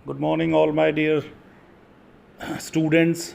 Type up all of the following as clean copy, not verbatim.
Good morning, all my dear students,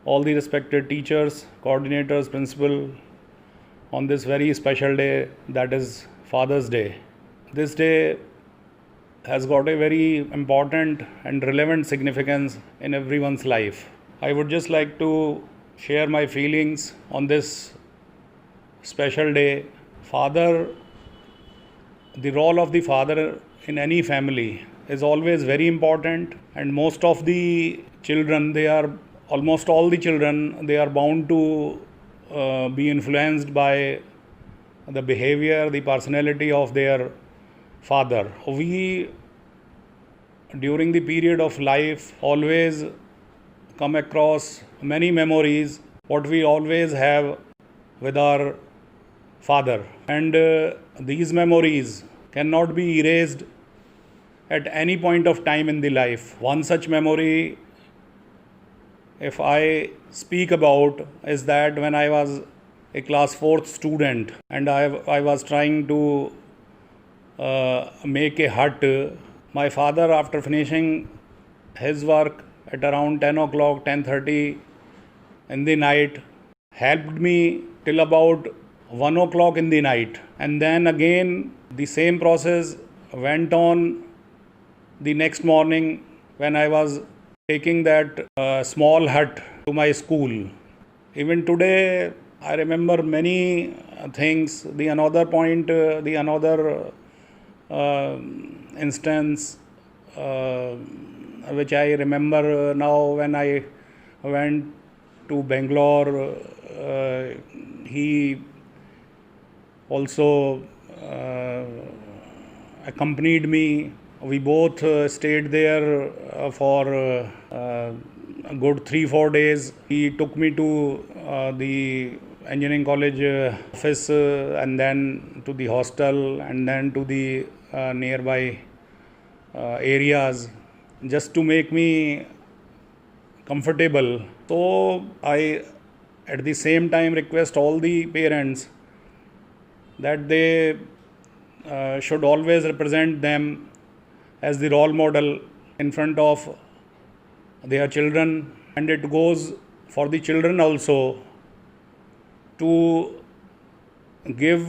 all the respected teachers, coordinators, principal, on this very special day, that is Father's Day. This day has got a very important and relevant significance in everyone's life. I would just like to share my feelings on this special day. The role of the father in any family is always very important, and most of the children, almost all the children, they are bound to be influenced by the behavior, the personality of their father. We, during the period of life, always come across many memories what we always have with our father, and these memories cannot be erased at any point of time in the life. One such memory, if I speak about, is that when I was a class 4th student and I was trying to make a hut. My father, after finishing his work at around 10 o'clock, 10:30 in the night, helped me till about 1 o'clock in the night. And then again, the same process went on the next morning when I was taking that small hut to my school. Even today, I remember many things. The another instance which I remember now, when I went to Bangalore, he also accompanied me. We both stayed there for a good 3-4 days. He took me to the engineering college office, and then to the hostel, and then to the nearby areas, just to make me comfortable. So I at the same time request all the parents that they should always represent them as the role model in front of their children, and it goes for the children also to give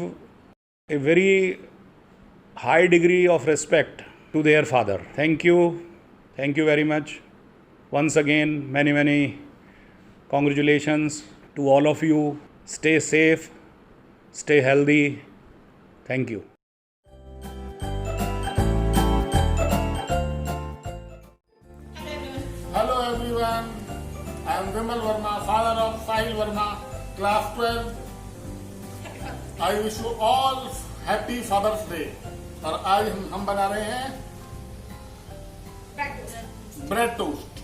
a very high degree of respect to their father. Thank you very much. Once again, many congratulations to all of you. Stay safe, stay healthy. Thank you. Hello everyone, I am Vimal Verma, father of Sahil Verma, class 12. I wish you all happy Father's Day. और आज हम बना रहे हैं bread toast.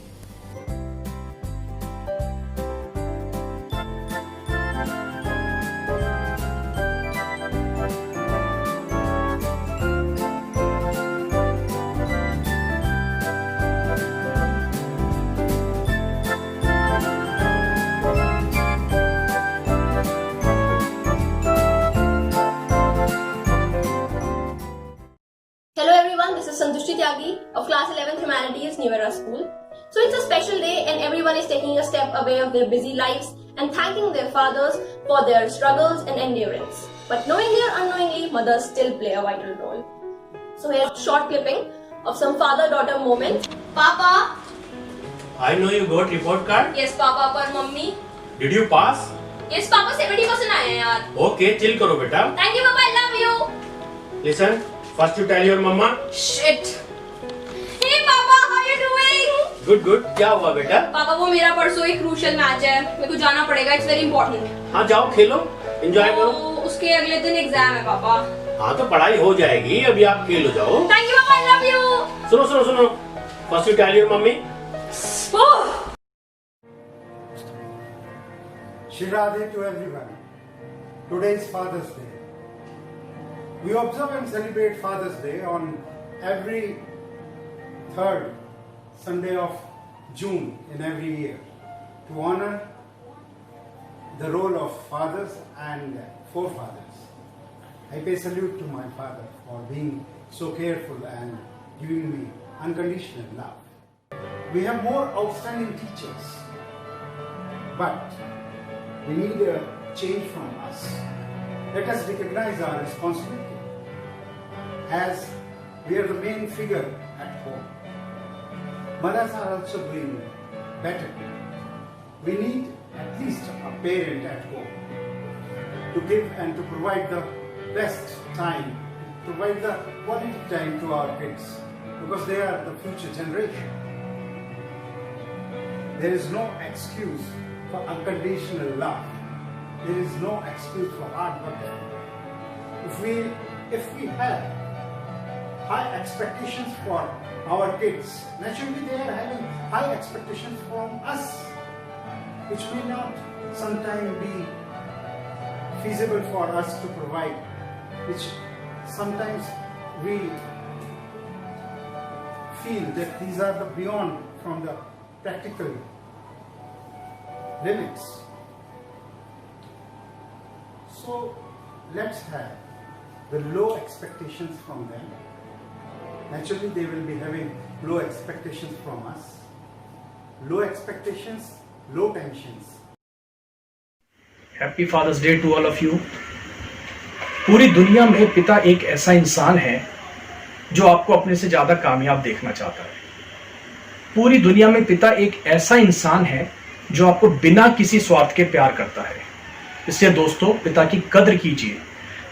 Hello everyone, this is Santushti Tyagi of class 11th Humanities, New Era School. So it's a special day and everyone is taking a step away of their busy lives and thanking their fathers for their struggles and endurance. But knowingly or unknowingly, mothers still play a vital role. So here's a short clipping of some father-daughter moments. Papa! I know you got report card. Yes, Papa, पर mummy. Did you pass? Yes, Papa, 70% आए हैं यार. Okay, chill करो बेटा. Thank you, Papa, I love you. Listen, first you tell your mama. Shit. Hey, Papa, how you doing? Good. क्या हुआ बेटा? पापा वो मेरा परसों एक क्रूशियल मैच है, मेरे को जाना पड़ेगा, इट्स वेरी इंपॉर्टेंट. हाँ जाओ खेलो, एंजॉय करो. उसके अगले दिन एग्जाम है पापा. हाँ तो पढ़ाई हो जाएगी, अभी आप खेलो जाओ. थैंक यू पापा, आई लव यू. सुनो. First you tell your mummy. Shirade to everyone. Today is Father's Day. We observe and celebrate Father's Day on every third Sunday of June in every year to honor the role of fathers and forefathers. I pay salute to my father for being so careful and giving me unconditional love. We have more outstanding teachers, but we need a change from us. Let us recognize our responsibility as we are the main figure at home. Mothers are also doing better. We need at least a parent at home to give and to provide the best time, provide the quality time to our kids, because they are the future generation. There is no excuse for unconditional love. There is no excuse for hard work. If we have high expectations for our kids, naturally they are having high expectations from us, which may not sometimes be feasible for us to provide, which sometimes we feel that these are the beyond from the practical limits. So let's have the low expectations from them. Naturally they will be having low expectations from us. Low expectations, low tensions. Happy father's day to all of you. पूरी दुनिया में पिता एक ऐसा इंसान है जो आपको अपने से ज्यादा कामयाब देखना चाहता है। पूरी दुनिया में पिता एक ऐसा इंसान है जो आपको बिना किसी स्वार्थ के प्यार करता है। इसलिए दोस्तों, पिता की कद्र कीजिए,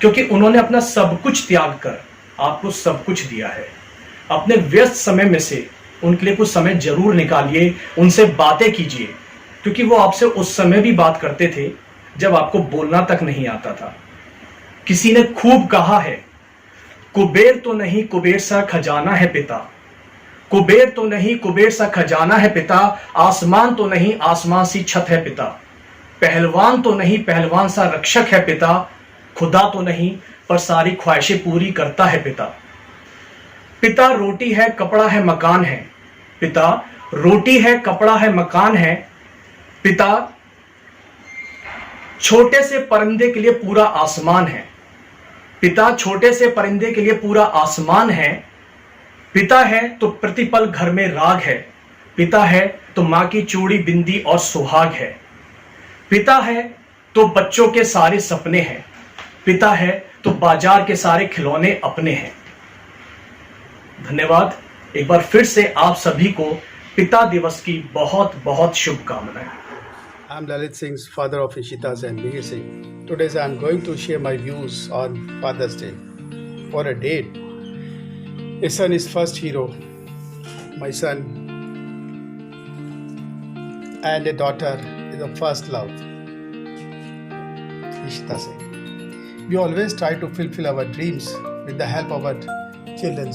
क्योंकि उन्होंने अपना सब कुछ त्याग कर आपको सब कुछ दिया है। अपने व्यस्त समय में से उनके लिए कुछ समय जरूर निकालिए, उनसे बातें कीजिए, क्योंकि वो आपसे उस समय भी बात करते थे जब आपको बोलना तक नहीं आता था। किसी ने खूब कहा है, कुबेर तो नहीं कुबेर सा खजाना है पिता, कुबेर तो नहीं कुबेर सा खजाना है पिता, आसमान तो नहीं आसमान सी छत है पिता, पहलवान तो नहीं पहलवान सा रक्षक है पिता, खुदा तो नहीं पर सारी ख्वाहिशें पूरी करता है पिता। पिता रोटी है कपड़ा है मकान है, पिता रोटी है कपड़ा है मकान है, पिता छोटे से परिंदे के लिए पूरा आसमान है, पिता छोटे से परिंदे के लिए पूरा आसमान है, पिता है तो प्रतिपल घर में राग है, पिता है तो मां की चूड़ी बिंदी और सुहाग है, पिता है तो बच्चों के सारे सपने हैं, पिता है तो बाजार के सारे खिलौने अपने हैं। धन्यवाद। एक बार फिर से आप सभी को पिता दिवस की बहुत बहुत शुभकामनाएं। I'm Lalit Singh's father of Ishitas and Mihir Singh. Today I'm going to share my views on Father's Day. For a date, a son is first hero, my son, and a daughter is the first love, Ishita Singh. We always try to fulfill our dreams with the help of our children.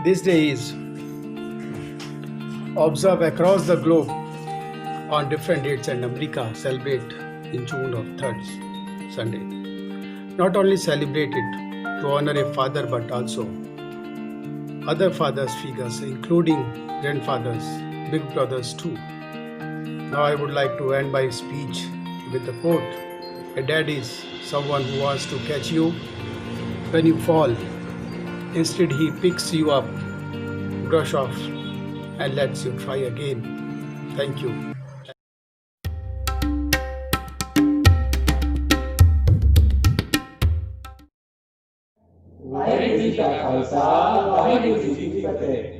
This day is observed across the globe on different dates, and America celebrate in June of 3rd Sunday. Not only celebrate it to honor a father, but also other fathers figures, including grandfathers, big brothers too. Now I would like to end my speech with a quote. A dad is someone who wants to catch you when you fall. Instead he picks you up, brush off, and lets you try again. Thank you. Waheguru ji ਕਾ ਖਾਲਸਾ ਵਾਹਿਗੁਰੂ ਜੀ ਕੀ ਫਤਿਹ।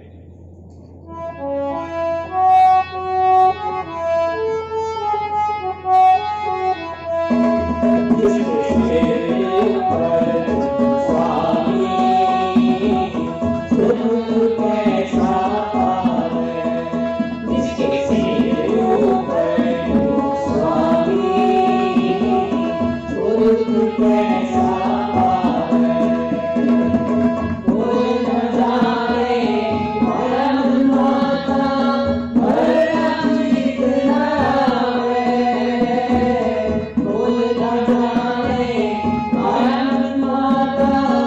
Mata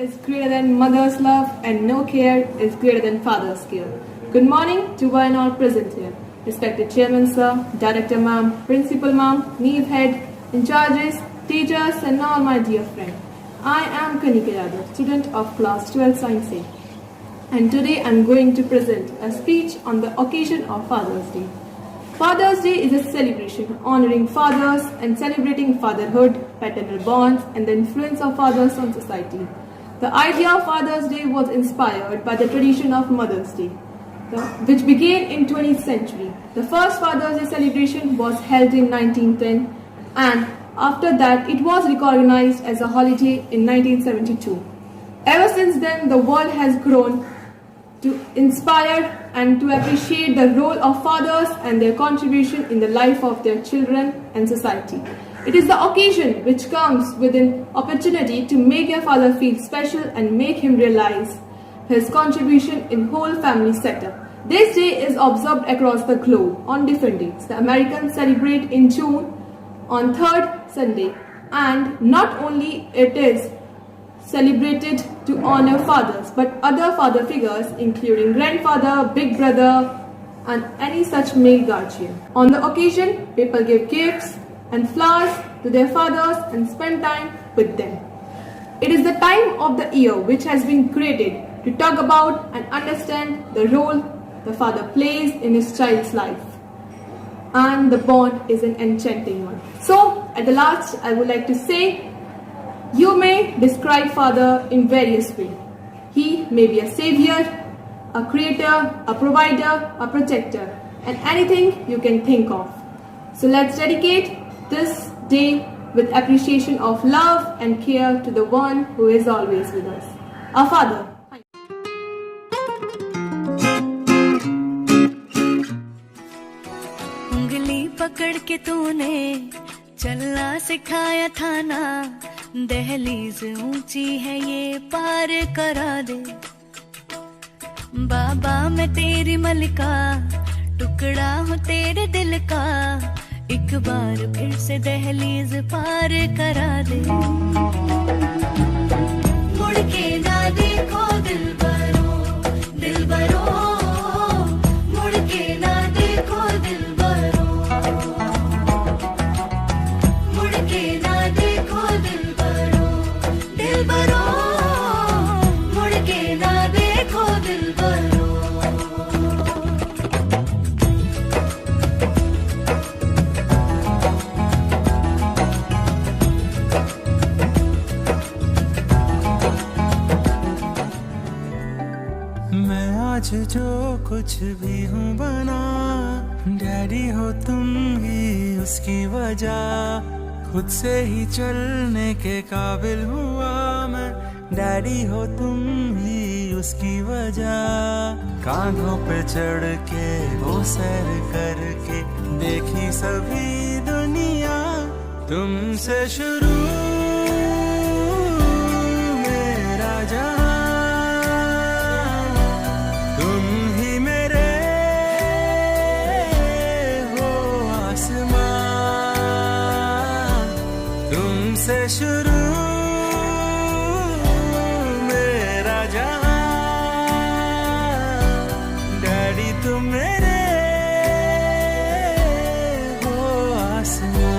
is greater than mother's love and no care is greater than father's care. Good morning to one and all present here. Respected Chairman Sir, Director Ma'am, Principal Ma'am, Neve Head, in charges, teachers and all my dear friends. I am Kanika Yadav, student of class 12 Science A. And today I am going to present a speech on the occasion of Father's Day. Father's Day is a celebration honoring fathers and celebrating fatherhood, paternal bonds and the influence of fathers on society. The idea of Father's Day was inspired by the tradition of Mother's Day, which began in 20th century. The first Father's Day celebration was held in 1910 and after that it was recognized as a holiday in 1972. Ever since then, the world has grown to inspire and to appreciate the role of fathers and their contribution in the life of their children and society. It is the occasion which comes with an opportunity to make your father feel special and make him realize his contribution in whole family setup. This day is observed across the globe on different dates. The Americans celebrate in June on 3rd Sunday, and not only it is celebrated to honor fathers, but other father figures including grandfather, big brother and any such male guardian. On the occasion, people give gifts and flowers to their fathers and spend time with them. It is the time of the year which has been created to talk about and understand the role the father plays in his child's life. And the bond is an enchanting one. So, at the last, I would like to say, you may describe father in various ways. He may be a savior, a creator, a provider, a protector, and anything you can think of. So let's dedicate this day with appreciation of love and care to the one who is always with us, our Father. उंगली पकड़ के तूने चलना सिखाया था ना, दहलीज ऊंची है ये पार करा दे। बाबा मैं तेरी मलिका, टुकड़ा हूँ तेरे दिल का, एक बार फिर से दहलीज पार करा दे। मुड़ के ना देखो दिलबरो, दिलबरो, मुड़ के ना देखो दिलबरो, मुड़ के ना देखो दिलबरो, दिलबरो, मुड़ के ना देखो दिलबरो। आज जो कुछ भी हूँ बना, डैडी हो तुम ही उसकी वजह। खुद से ही चलने के काबिल हुआ मैं, डैडी हो तुम ही उसकी वजह। कांधों पे चढ़ के वो सैर करके देखी सभी दुनिया, तुमसे शुरू मेरा जहां, तुम ही मेरे हो आसमां, तुमसे शुरू मेरा जहां, डैडी तुम मेरे हो आसमां।